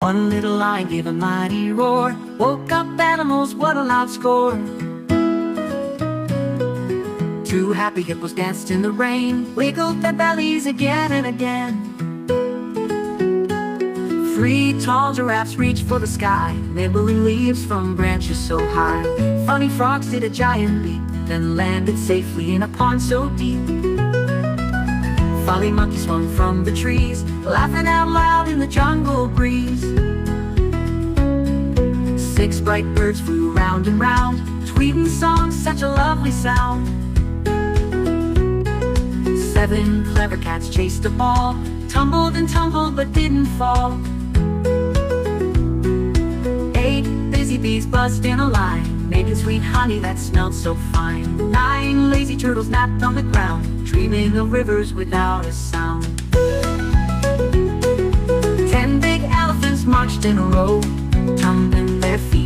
One little lion gave a mighty roar, woke up animals, what a loud score. Two happy hippos danced in the rain, wiggled their bellies again and again. Three tall giraffes reached for the sky, nibbling leaves from branches so high. Funny frogs did a giant leap, then landed safely in a pond so deep. Folly monkeys swung from the trees, laughing out loud in the jungle breeze. Six bright birds flew round and round, tweeting songs, such a lovely sound. Seven clever cats chased a ball, tumbled and tumbled but didn't fall. Eight busy bees buzzed in a line, making sweet honey that smelled so fine. Nine lazy turtles napped on the ground, dreaming of rivers without a sound. 10 big elephants marched in a row, tumbling their feet